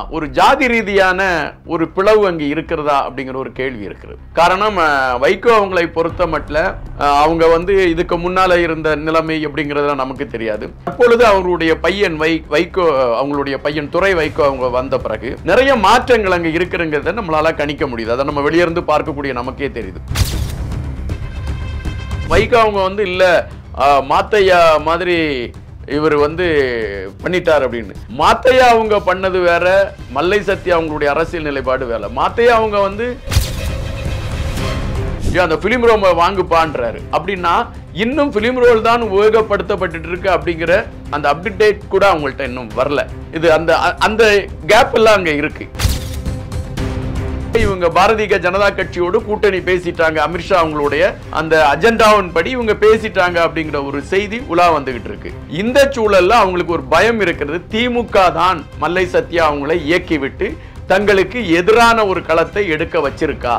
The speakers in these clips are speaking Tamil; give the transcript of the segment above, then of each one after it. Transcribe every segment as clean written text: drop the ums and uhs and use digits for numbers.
ஒரு ஜாதி ரீதியான ஒரு பிளவு அங்கே இருக்கிறதா அப்படிங்கிற ஒரு கேள்வி இருக்குது. காரணம், வைகோ அவங்களை பொறுத்த மட்டும் அவங்க இதுக்கு முன்னால இருந்த நிலைமை அப்படிங்கிறதுலாம் நமக்கு தெரியாது. அப்பொழுது அவருடைய பையன் வைகோ, அவங்களுடைய பையன் துரை வைகோ அவங்க வந்த பிறகு நிறைய மாற்றங்கள் அங்க இருக்குங்கிறத நம்மளால கணிக்க முடியுது. அதை நம்ம வெளியிருந்து பார்க்கக்கூடிய நமக்கே தெரியுது. வைகோ அவங்க இல்ல மாத்தையா மாதிரி இவர் பண்ணிட்டார் அப்படின்னு. மாத்தையா அவங்க பண்ணது வேற, மல்லை சத்யா அவங்களுடைய அரசியல் நிலைப்பாடு வேற. மாத்தையா அவங்க அந்த பிலிம் ரோல் வாங்குப்பான்றாரு அப்படின்னா இன்னும் பிலிம் ரோல் தான் உபயோகப்படுத்தப்பட்டு இருக்கு அப்படிங்கிற அந்த அப்டேட் கூட அவங்கள்ட்ட இன்னும் வரல. இது அந்த கேப் எல்லாம் அங்க இருக்கு. இவங்க பாரதிய ஜனதா கட்சியோடு கூட்டணி பேசிட்டாங்க, அமித்ஷா அவங்களுடைய அந்த அஜெண்டாவின் படி இவங்க பேசிட்டாங்க அப்படிங்கிற ஒரு செய்தி உலா வந்துகிட்டு இருக்கு. இந்த சூழல்ல அவங்களுக்கு ஒரு பயம் இருக்கிறது. திமுக தான் மல்லை சத்யா அவங்களை இயக்கிவிட்டு தங்களுக்கு எதிரான ஒரு களத்தை எடுக்க வச்சிருக்கா.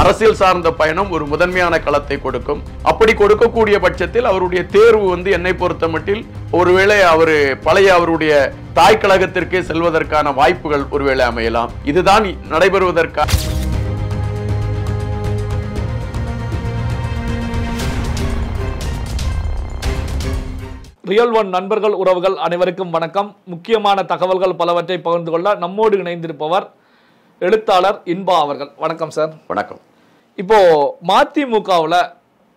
அரசியல் சார்ந்த பயணம் ஒரு முதன்மையான களத்தை கொடுக்கும். அப்படி கொடுக்கக்கூடிய பட்சத்தில் அவருடைய தேர்வு என்னை பொறுத்த மட்டில் ஒருவேளை அவருடைய தாய் கழகத்திற்கே செல்வதற்கான வாய்ப்புகள் ஒருவேளை அமையலாம். இதுதான் நடைபெறுவதற்கான ரியல் ஒன் நண்பர்கள் உறவுகள் அனைவருக்கும் வணக்கம். முக்கியமான தகவல்கள் பலவற்றை பகிர்ந்து கொள்ள நம்மோடு இணைந்திருப்பவர் எழுத்தாளர் இன்பா அவர்கள். வணக்கம் சார். வணக்கம். இப்போ மதிமுகவில்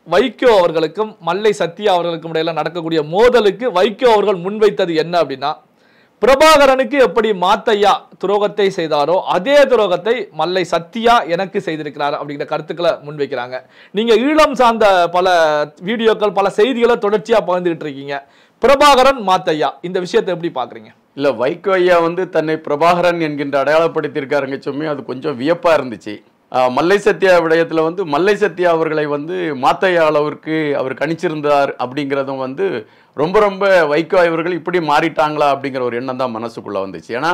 வைகோ அவர்களுக்கும் மல்லை சத்யா அவர்களுக்கும் இடையில நடக்கக்கூடிய மோதலுக்கு வைகோ அவர்கள் முன்வைத்தது என்ன அப்படின்னா, பிரபாகரனுக்கு எப்படி மாத்தையா துரோகத்தை செய்தாரோ அதே துரோகத்தை மல்லை சத்யா எனக்கு செய்திருக்கிறார் அப்படிங்கிற கருத்துக்களை முன்வைக்கிறாங்க. நீங்க ஈழம் சார்ந்த பல வீடியோக்கள் பல செய்திகளை தொடர்ச்சியா பகிர்ந்துகிட்டு இருக்கீங்க. பிரபாகரன் மாத்தையா இந்த விஷயத்தை எப்படி பாக்குறீங்க? இல்ல, வைகோ ஐயா தன்னை பிரபாகரன் என்கின்ற அடையாளப்படுத்தியிருக்காருங்க. சும்மா அது கொஞ்சம் வியப்பா இருந்துச்சு. மல்லை சத்யா விடயத்துல மல்லை சத்யா அவர்களை மாத்தையா அளவிற்கு அவர் கணிச்சிருந்தார் அப்படிங்கிறதும் ரொம்ப ரொம்ப வைகோ இவர்கள் இப்படி மாறிட்டாங்களா அப்படிங்கிற ஒரு எண்ணம் தான் மனசுக்குள்ள வந்துச்சு. ஏன்னா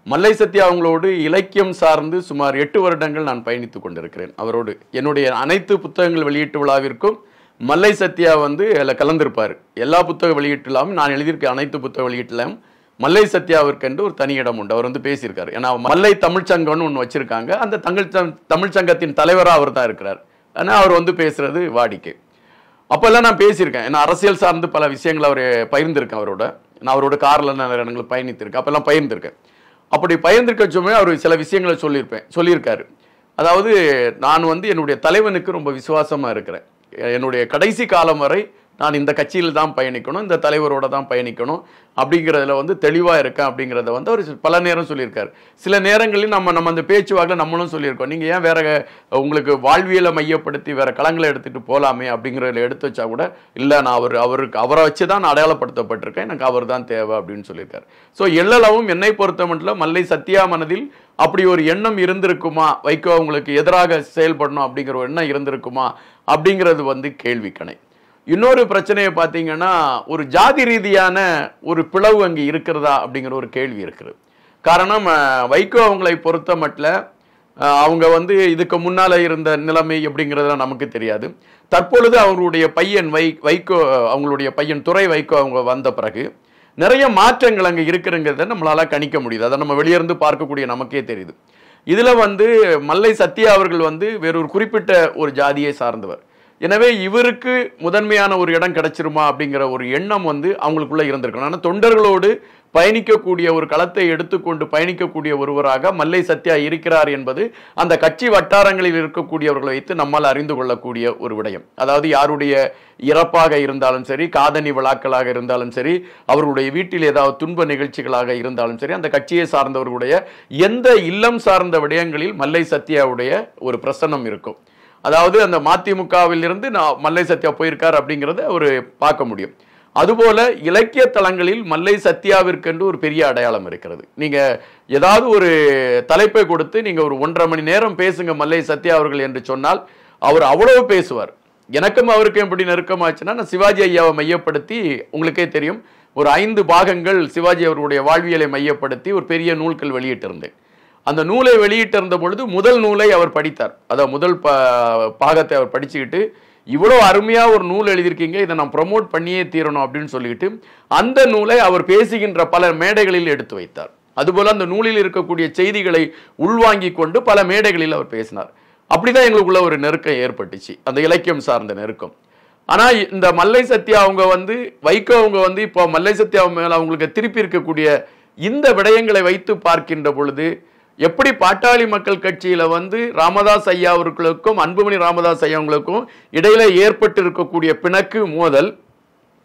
மல்லை சத்யா அவங்களோடு இலக்கியம் சார்ந்து சுமார் 8 வருடங்கள் நான் பயணித்துக் கொண்டிருக்கிறேன். அவரோடு என்னுடைய அனைத்து புத்தகங்கள் வெளியீட்டு விழாவிற்கும் மல்லை சத்யா அதில் கலந்திருப்பார். எல்லா புத்தக வெளியீட்டுலாமும் நான் எழுதியிருக்க அனைத்து புத்தக வெளியீட்டுலாம் மல்லை சத்யாவிற்கு ஒரு தனி இடம் உண்டு. அவர் பேசியிருக்காரு. ஏன்னா மல்லை தமிழ்ச்சங்கம்னு ஒன்று வச்சிருக்காங்க. அந்த தமிழ்ச்சங்கத்தின் தலைவராக அவர் தான் இருக்கிறார். ஆனால் அவர் பேசுறது வாடிக்கை. அப்போல்லாம் நான் பேசியிருக்கேன். ஏன்னா அரசியல் சார்ந்து பல விஷயங்கள் அவர் பகிர்ந்திருக்கேன். நான் அவரோட காரில் நிறைய இடங்கள் பயணித்திருக்கேன். அப்போல்லாம் பகிர்ந்திருக்கேன். அப்படி பகிர்ந்திருக்க சும்மா அவர் சில விஷயங்களை சொல்லியிருக்காரு. அதாவது நான் என்னுடைய தலைவனுக்கு ரொம்ப விசுவாசமாக இருக்கிறேன். என்னுடைய கடைசி காலம் வரை நான் இந்த கட்சியில் தான் பயணிக்கணும், இந்த தலைவரோட தான் பயணிக்கணும் அப்படிங்கிறதுல தெளிவாக இருக்கேன் அப்படிங்கிறத அவர் பல நேரம் சொல்லியிருக்காரு. சில நேரங்களில் நம்ம அந்த பேச்சுவாக்கில் நம்மளும் சொல்லியிருக்கோம், நீங்கள் ஏன் வேற உங்களுக்கு வாழ்வியலை மையப்படுத்தி வேற களங்களை எடுத்துகிட்டு போகலாமே அப்படிங்கிறதுல எடுத்து வச்சா கூட இல்லை, நான் அவரை வச்சு தான் நான் அடையாளப்படுத்தப்பட்டிருக்கேன், எனக்கு அவர் தான் தேவை அப்படின்னு சொல்லியிருக்காரு. ஸோ எல்லளவும் என்னை பொறுத்த மட்டும் மல்லை சத்யா மனதில் அப்படி ஒரு எண்ணம் இருந்திருக்குமா, வைகோ அவங்களுக்கு எதிராக செயல்படணும் அப்படிங்கிற ஒரு எண்ணம் இருந்திருக்குமா அப்படிங்கிறது கேள்விக்கணை. இன்னொரு பிரச்சனையை பார்த்தீங்கன்னா, ஒரு ஜாதி ரீதியான ஒரு பிளவு அங்கே இருக்கிறதா அப்படிங்கிற ஒரு கேள்வி இருக்குது. காரணம், வைகோ அவங்களை பொறுத்த மட்டும் அவங்க இதுக்கு முன்னால இருந்த நிலைமை அப்படிங்கிறதுலாம் நமக்கு தெரியாது. தற்பொழுது அவருடைய பையன் வைகோ, அவங்களுடைய பையன் துரை வைகோ அவங்க வந்த பிறகு நிறைய மாற்றங்கள் அங்கே இருக்குங்கிறத நம்மளால கணிக்க முடியுது. அதை நம்ம வெளியிருந்து பார்க்கக்கூடிய நமக்கே தெரியுது. இதுல மல்லை சத்யா அவர்கள் வேறொரு குறிப்பிட்ட ஒரு ஜாதியை சார்ந்தவர். எனவே இவருக்கு முதன்மையான ஒரு இடம் கிடைச்சிருமா அப்படிங்கிற ஒரு எண்ணம் அவங்களுக்குள்ள இருந்திருக்கணும். ஆனால் தொண்டர்களோடு பயணிக்கக்கூடிய ஒரு களத்தை எடுத்துக்கொண்டு பயணிக்கக்கூடிய ஒருவராக மல்லை சத்யா இருக்கிறார் என்பது அந்த கட்சி வட்டாரங்களில் இருக்கக்கூடியவர்களை வைத்து நம்மால் அறிந்து கொள்ளக்கூடிய ஒரு விடயம். அதாவது யாருடைய இறப்பாக இருந்தாலும் சரி, காதணி விழாக்களாக இருந்தாலும் சரி, அவர்களுடைய வீட்டில் ஏதாவது துன்ப நிகழ்ச்சிகளாக இருந்தாலும் சரி, அந்த கட்சியை சார்ந்தவர்களுடைய எந்த இல்லம் சார்ந்த விடயங்களில் மல்லை சத்யாவுடைய ஒரு பிரசன்னம் இருக்கும். அதாவது அந்த மதிமுகவில் இருந்து மல்லை சத்யா போயிருக்கார் அப்படிங்கிறத ஒரு பார்க்க முடியும். அதுபோல இலக்கிய தளங்களில் மல்லை சத்யாவிற்கென்று ஒரு பெரிய அடையாளம் இருக்கிறது. நீங்க ஏதாவது ஒரு தலைப்பை கொடுத்து நீங்க ஒரு 1.5 மணி நேரம் பேசுங்க மல்லை சத்யா அவர்கள் என்று சொன்னால் அவர் அவ்வளவு பேசுவார். எனக்கும் அவருக்கும் எப்படி நெருக்கமாச்சுன்னா, நான் சிவாஜி ஐயாவை மையப்படுத்தி, உங்களுக்கே தெரியும், ஒரு 5 பாகங்கள் சிவாஜி அவர்களுடைய வாழ்வியலை மையப்படுத்தி ஒரு பெரிய நூல்கள் வெளியிட்டிருந்தேன். அந்த நூலை வெளியிட்டிருந்த பொழுது முதல் நூலை அவர் படித்தார். அதாவது முதல் பாகத்தை அவர் படிச்சுக்கிட்டு இவ்வளோ அருமையா ஒரு நூல் எழுதியிருக்கீங்க, இதை நான் ப்ரமோட் பண்ணியே தீரணும் அப்படின்னு சொல்லிட்டு அந்த நூலை அவர் பேசுகின்ற பல மேடைகளில் எடுத்து வைத்தார். அதுபோல அந்த நூலில் இருக்கக்கூடிய செய்திகளை உள்வாங்கி கொண்டு பல மேடைகளில் அவர் பேசினார். அப்படிதான் எங்களுக்குள்ள ஒரு நெருக்கம் ஏற்பட்டுச்சு, அந்த இலக்கியம் சார்ந்த நெருக்கம். ஆனா இந்த மல்லை சத்யா அவங்க வந்து வைகோ அவங்க வந்து இப்போ மல்லை சத்யா மேல அவங்களுக்கு திருப்பி இருக்கக்கூடிய இந்த விடயங்களை வைத்து பார்க்கின்ற பொழுது எப்படி பாட்டாளி மக்கள் கட்சியில வந்து ராமதாஸ் ஐயா அவர்களுக்கும் அன்புமணி ராமதாஸ் ஐயா அவங்களுக்கும் இடையில ஏற்பட்டு இருக்கக்கூடிய பிணக்கு மோதல்,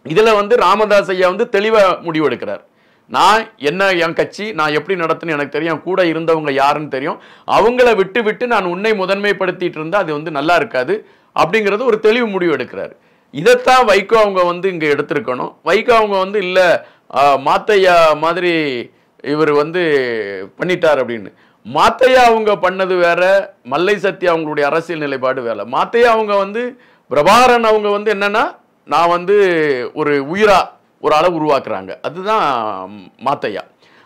இதுல வந்து ராமதாஸ் ஐயா வந்து தெளிவா முடிவெடுக்கிறார். நான் என்ன, என் கட்சி நான் எப்படி நடத்துன்னு எனக்கு தெரியும், கூட இருந்தவங்க யாருன்னு தெரியும், அவங்கள விட்டு விட்டு நான் உன்னை முதன்மைப்படுத்திட்டு இருந்தா அது வந்து நல்லா இருக்காது அப்படிங்கிறது ஒரு தெளிவு முடிவு எடுக்கிறார். இதைத்தான் வைகோ அவங்க வந்து இங்க எடுத்திருக்கணும். வைகோ அவங்க வந்து இல்ல மாத்தையா மாதிரி இவர் வந்து பண்ணிட்டார் அப்படின்னு. மாத்தையா அவங்க பண்ணது வேற, மல்லை சத்யா அவங்களுடைய அரசியல் நிலைப்பாடு வேற. மாத்தையா அவங்க வந்து பிரபாகரன் அவங்க வந்து என்னன்னா, நான் வந்து ஒரு உயிரா ஒரு ஆளை உருவாக்குறாங்க, அதுதான் மாத்தையா.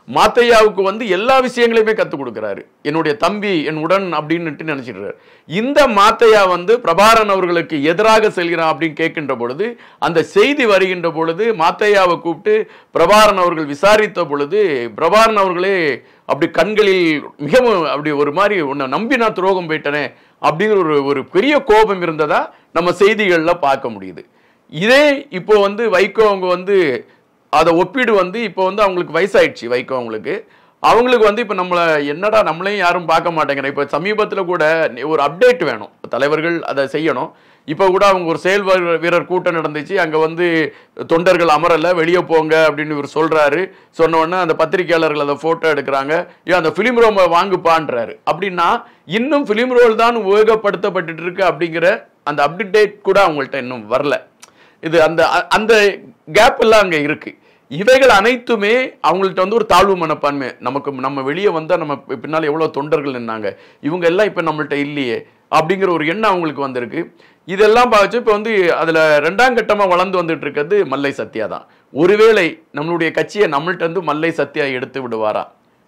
மாத்தையாவுக்கு வந்து எல்லா விஷயங்களையுமே கற்றுக் கொடுக்குறாரு, என்னுடைய தம்பி என் உடன் அப்படின்னு நினைச்சிடுறாரு. இந்த மாத்தையா வந்து பிரபாகரன் அவர்களுக்கு எதிராக செல்கிறான் அப்படின்னு கேட்கின்ற பொழுது, அந்த செய்தி வருகின்ற பொழுது மாத்தையாவை கூப்பிட்டு பிரபாகரன் அவர்கள் விசாரித்த பொழுது பிரபாகரன் அவர்களே அப்படி கண்களில் மிகவும் அப்படி ஒரு மாதிரி உன்னை நம்பி நான் துரோகம் போயிட்டனே அப்படிங்கிற ஒரு பெரிய கோபம் இருந்ததா நம்ம செய்திகள்ல பார்க்க முடியுது. இதே இப்போ வந்து வைகோ அவங்க வந்து அதை ஒப்பீடு வந்து இப்போ வந்து அவங்களுக்கு வயசாயிடுச்சு. வைகோ அவங்களுக்கு வந்து இப்போ நம்மளை என்னடா நம்மளையும் யாரும் பார்க்க மாட்டேங்கிறேன். இப்போ சமீபத்தில் கூட ஒரு அப்டேட் வேணும், தலைவர்கள் அதை செய்யணும். இப்போ கூட அவங்க ஒரு செயல் வீரர் கூட்டம் நடந்துச்சு, அங்கே வந்து தொண்டர்கள் அமரலை, வெளியே போங்க அப்படின்னு இவர் சொல்றாரு. சொன்ன உடனே அந்த பத்திரிகையாளர்கள் அதை போட்டோ எடுக்கிறாங்க, ஏன் அந்த பிலிம் ரோலை வாங்குப்பான்றாரு. அப்படின்னா இன்னும் பிலிம் ரோல் தான் உபயோகப்படுத்தப்பட்டு இருக்கு அப்படிங்கிற அந்த அப்டேட் கூட அவங்கள்ட்ட இன்னும் வரல. இது அந்த அந்த கேப் எல்லாம் அங்கே இருக்கு. இவைகள் அனைத்துமே அவங்கள்ட்ட வந்து ஒரு தாழ்வு மனப்பான்மை, நம்ம வெளியே வந்தா நம்ம பின்னால் எவ்வளவு தொண்டர்கள் நின்னாங்க, இவங்க எல்லாம் இப்ப நம்மள்ட்ட இல்லையே அப்படிங்கிற ஒரு எண்ணம் அவங்களுக்கு வந்திருக்கு. இதெல்லாம் பார்த்து இப்ப வந்து அதுல 2ஆம் கட்டமா வளர்ந்து வந்துட்டு இருக்கிறது மல்லை சத்யா தான். ஒருவேளை நம்மளுடைய கட்சியை நம்மள்ட்ட வந்து மல்லை சத்யா எடுத்து விடுவாரா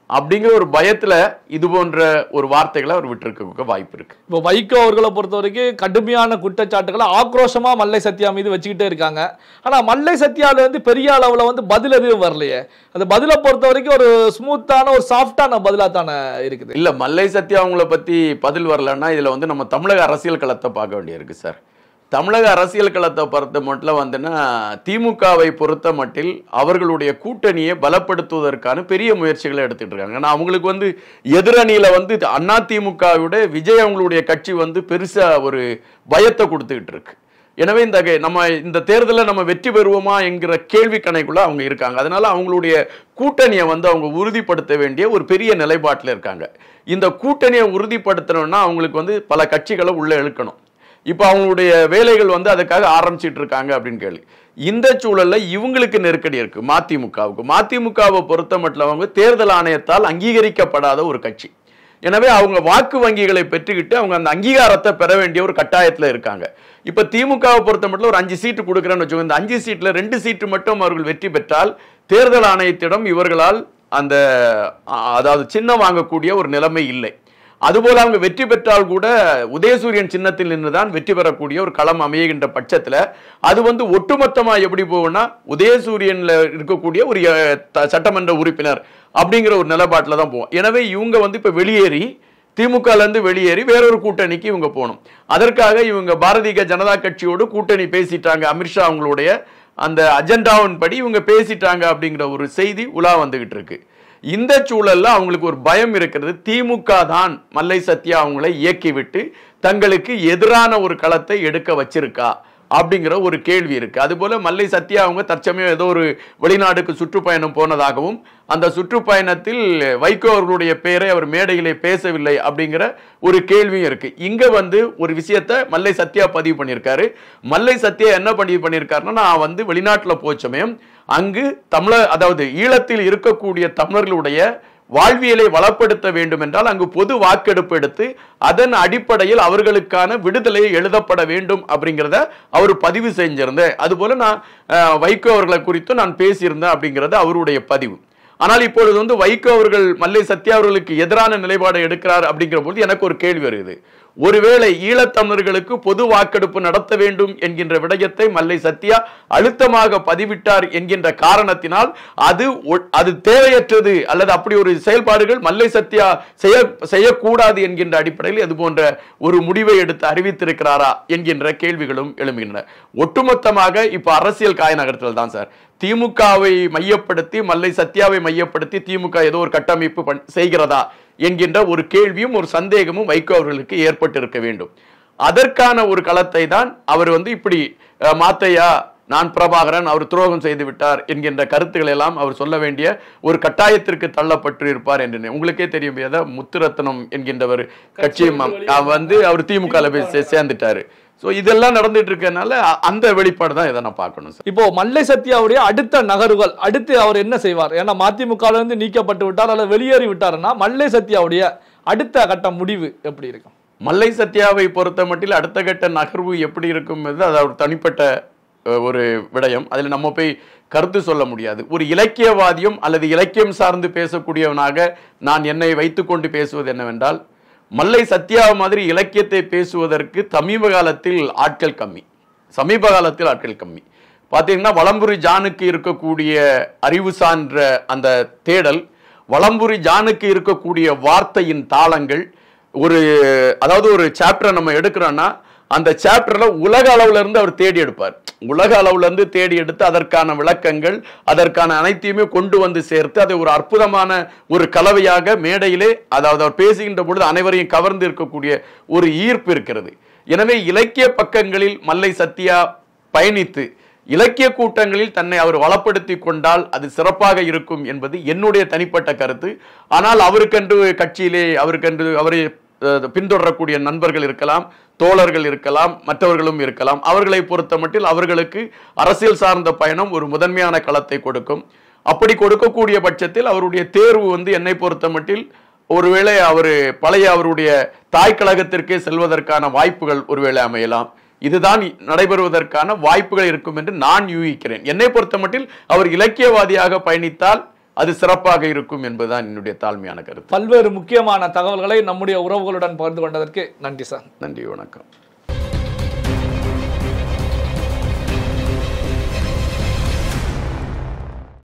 அப்படிங்கிற ஒரு பயத்துல இது போன்ற ஒரு வார்த்தைகளை அவர் விட்டுருக்க வாய்ப்பு இருக்கு. இப்போ வைகோ அவர்களை பொறுத்த வரைக்கும் கடுமையான குற்றச்சாட்டுகளை ஆக்ரோஷமா மல்லை சத்யா மீது வச்சுக்கிட்டே இருக்காங்க. ஆனா மல்லை சத்யால வந்து பெரிய அளவுல வந்து பதில் எதுவும் வரலையே. அந்த பதிலை பொறுத்த வரைக்கும் ஒரு ஸ்மூத்தான ஒரு சாஃப்டான பதிலா தானே இருக்குது. இல்ல மல்லை சத்யா அவங்கள பத்தி பதில் வரலன்னா இதுல வந்து நம்ம தமிழக அரசியல் களத்தை பார்க்க வேண்டியிருக்கு சார். தமிழக அரசியல் களத்தை பொறுத்த மட்டும் வந்துன்னா திமுகவை பொறுத்த மட்டில் அவர்களுடைய கூட்டணியை பலப்படுத்துவதற்கான பெரிய முயற்சிகளை எடுத்துட்டு இருக்காங்க. ஏன்னா அவங்களுக்கு வந்து எதிரணியில வந்து அண்ணா திமுகவோட விஜய் அவங்களுடைய கட்சி வந்து பெருசா ஒரு பயத்தை கொடுத்துக்கிட்டு இருக்கு. எனவே இந்த தேர்தலில் நம்ம வெற்றி பெறுவோமா என்கிற கேள்வி கணைக்குள்ள அவங்க இருக்காங்க. அதனால அவங்களுடைய கூட்டணியை வந்து அவங்க உறுதிப்படுத்த வேண்டிய ஒரு பெரிய நிலைப்பாட்டில் இருக்காங்க. இந்த கூட்டணியை உறுதிப்படுத்தணும்னா அவங்களுக்கு வந்து பல கட்சிகளை உள்ள இழுக்கணும். இப்போ அவங்களுடைய வேலைகள் வந்து அதுக்காக ஆரம்பிச்சிட்டு இருக்காங்க அப்படின்னு கேள்வி. இந்த சூழல்ல இவங்களுக்கு நெருக்கடி இருக்கு மதிமுகவை பொறுத்த மட்டும் அவங்க தேர்தல் ஆணையத்தால் அங்கீகரிக்கப்படாத ஒரு கட்சி. எனவே அவங்க வாக்கு வங்கிகளை பெற்றுக்கிட்டு அவங்க அந்த அங்கீகாரத்தை பெற வேண்டிய ஒரு கட்டாயத்தில் இருக்காங்க. இப்ப திமுகவை பொறுத்த மட்டும் ஒரு 5 சீட்டு கொடுக்குறேன்னு வச்சுக்கோங்க. இந்த 5 சீட்ல 2 சீட்டு மட்டும் அவர்கள் வெற்றி பெற்றால் தேர்தல் ஆணையத்திடம் இவர்களால் அந்த அதாவது சின்னம் வாங்கக்கூடிய ஒரு நிலைமை இல்லை. அதுபோல அவங்க வெற்றி பெற்றால் கூட உதயசூரியன் சின்னத்தில் நின்றுதான் வெற்றி பெறக்கூடிய ஒரு களம் அமைகின்ற பட்சத்துல அது வந்து ஒட்டுமொத்தமா எப்படி போகும்னா உதயசூரியன்ல இருக்கக்கூடிய ஒரு சட்டமன்ற உறுப்பினர் அப்படிங்கிற ஒரு நிலைப்பாட்டில் தான் போவோம். எனவே இவங்க வந்து இப்ப வெளியேறி திமுகல இருந்து வெளியேறி வேறொரு கூட்டணிக்கு இவங்க போகணும். அதற்காக இவங்க பாரதிய ஜனதா கட்சியோடு கூட்டணி பேசிட்டாங்க. அமித்ஷா அவங்களுடைய அந்த அஜெண்டாவின் படி இவங்க பேசிட்டாங்க அப்படிங்கிற ஒரு செய்தி உலா வந்துகிட்டு இருக்கு. இந்த சூழல்ல அவங்களுக்கு ஒரு பயம் இருக்கிறது. திமுக தான் மல்லை சத்யா அவங்களை இயக்கிவிட்டு தங்களுக்கு எதிரான ஒரு களத்தை எடுக்க வச்சிருக்கா அப்படிங்கிற ஒரு கேள்வி இருக்கு. அதுபோல மல்லை சத்யா அவங்க தற்சமயம் ஏதோ ஒரு வெளிநாடுக்கு சுற்றுப்பயணம் போனதாகவும் அந்த சுற்றுப்பயணத்தில் வைகோ அவர்களுடைய பெயரை அவர் மேடையிலே பேசவில்லை அப்படிங்கிற ஒரு கேள்வியும் இருக்கு. இங்க வந்து ஒரு விஷயத்தை மல்லை சத்யா பதிவு பண்ணியிருக்காரு. மல்லை சத்யா என்ன பதிவு பண்ணியிருக்காருன்னா, நான் வந்து வெளிநாட்டில் போச்சமயம் அங்கு அதாவது ஈழத்தில் இருக்கக்கூடிய தமிழர்களுடைய வாழ்வியலை வளப்படுத்த வேண்டும் என்றால் அங்கு பொது வாக்கெடுப்பு எடுத்து அதன் அடிப்படையில் அவர்களுக்கான விடுதலை எழுதப்பட வேண்டும் அப்படிங்கிறத அவர் பதிவு செஞ்சிருந்தேன். அதுபோல நான் வைகோ அவர்களை குறித்து நான் பேசியிருந்தேன் அப்படிங்கிறது அவருடைய பதிவு. ஆனால் இப்பொழுது வந்து வைகோ அவர்கள் மல்லை சத்யா அவர்களுக்கு எதிரான நிலைப்பாடு எடுக்கிறார் அப்படிங்கிற போது எனக்கு ஒரு கேள்வி வருது. ஒருவேளை ஈழத்தமிழர்களுக்கு பொது வாக்கெடுப்பு நடத்த வேண்டும் என்கின்ற விடயத்தை மல்லை சத்யா அழுத்தமாக பதிவிட்டார் என்கின்ற காரணத்தினால் அது தேவையற்றது அல்லது அப்படி ஒரு செயல்பாடுகள் மல்லை சத்யா செய்யக்கூடாது என்கின்ற அடிப்படையில் அது போன்ற ஒரு முடிவை எடுத்து அறிவித்திருக்கிறாரா என்கின்ற கேள்விகளும் எழும்புகின்றன. ஒட்டுமொத்தமாக இப்ப அரசியல் காய நகரத்தில் தான் சார் திமுகவை மையப்படுத்தி மல்லை சத்யாவை மையப்படுத்தி திமுக ஏதோ ஒரு கட்டமைப்பு செய்கிறதா என்கின்ற ஒரு கேள்வியும் ஒரு சந்தேகமும் வைகோ அவர்களுக்கு ஏற்பட்டிருக்க வேண்டும். அதற்கான ஒரு களத்தை தான் அவர் இப்படி மாத்தையா நான் பிரபாகரன் அவர் துரோகம் செய்து விட்டார் என்கின்ற கருத்துக்கள் எல்லாம் அவர் சொல்ல வேண்டிய ஒரு கட்டாயத்திற்கு தள்ளப்பட்டு இருப்பார் என்று உங்களுக்கே தெரியும். முத்துரத்னம் என்கின்றவர் கட்சியும் அவர் திமுக சேர்ந்துட்டாரு. இதெல்லாம் நடந்துட்டு இருக்கனால அந்த வெளிப்பாடு தான் இதை நான் பார்க்கணும். இப்போ மல்லை சத்யாவுடைய அடுத்த நகர்வுகள் அடுத்து அவர் என்ன செய்வார்? ஏன்னா மதிமுக நீக்கப்பட்டு விட்டார் அல்லது வெளியேறி விட்டாருன்னா மல்லை சத்யாவுடைய அடுத்த கட்ட முடிவு எப்படி இருக்கும்? மல்லை சத்யாவை பொறுத்த மட்டில் அடுத்த கட்ட நகர்வு எப்படி இருக்கும் அது அவர் தனிப்பட்ட ஒரு விடயம். அதில் நம்ம போய் கருத்து சொல்ல முடியாது. ஒரு இலக்கியவாதியும் அல்லது இலக்கியம் சார்ந்து பேசக்கூடியவனாக நான் என்னை வைத்துக்கொண்டு பேசுவது என்னவென்றால், மல்லை சத்யா மாதிரி இலக்கியத்தை பேசுவதற்கு சமீப காலத்தில் ஆட்கள் கம்மி. பார்த்தீங்கன்னா வலம்புரி ஜானுக்கு இருக்கக்கூடிய அறிவு சான்ற அந்த தேடல், வலம்புரி ஜானுக்கு இருக்கக்கூடிய வார்த்தையின் தாளங்கள், அதாவது ஒரு சாப்டரை நம்ம எடுக்கிறோம்னா அந்த சாப்டர்ல உலக அளவுல இருந்து அவர் தேடி எடுப்பார். உலக அளவுல இருந்து தேடி எடுத்து அதற்கான விளக்கங்கள் அதற்கான அனைத்தையுமே கொண்டு வந்து சேர்த்து அதை ஒரு அற்புதமான ஒரு கலவையாக மேடையிலே அதாவது அவர் பேசுகின்ற பொழுது அனைவரையும் கவர்ந்து இருக்கக்கூடிய ஒரு ஈர்ப்பு இருக்கிறது. எனவே இலக்கிய பக்கங்களில் மல்லை சத்யா பயணித்து இலக்கிய கூட்டங்களில் தன்னை அவர் வளப்படுத்தி கொண்டால் அது சிறப்பாக இருக்கும் என்பது என்னுடைய தனிப்பட்ட கருத்து. ஆனால் அவருக்கென்று கட்சியிலே அவரை பின்தொடரக்கூடிய நண்பர்கள் இருக்கலாம், தோழர்கள் இருக்கலாம், மற்றவர்களும் இருக்கலாம். அவர்களை பொறுத்த மட்டில் அவர்களுக்கு அரசியல் சார்ந்த பயணம் ஒரு முதன்மையான களத்தை கொடுக்கும். அப்படி கொடுக்கக்கூடிய பட்சத்தில் அவருடைய தேர்வு என்னை பொறுத்த மட்டில் ஒருவேளை பழைய அவருடைய தாய் கழகத்திற்கே செல்வதற்கான வாய்ப்புகள் ஒருவேளை அமையலாம். இதுதான் நடைபெறுவதற்கான வாய்ப்புகள் இருக்கும் என்று நான் யூகிக்கிறேன். என்னை பொறுத்த மட்டில் அவர் இலக்கியவாதியாக பயணித்தால் அது சிறப்பாக இருக்கும் என்பதுதான் என்னுடைய தாழ்மையான கருத்து. பல்வேறு முக்கியமான தகவல்களை நம்முடைய உறவுகளுடன் பகிர்ந்து கொண்டதற்கு நன்றி சார். நன்றி, வணக்கம்.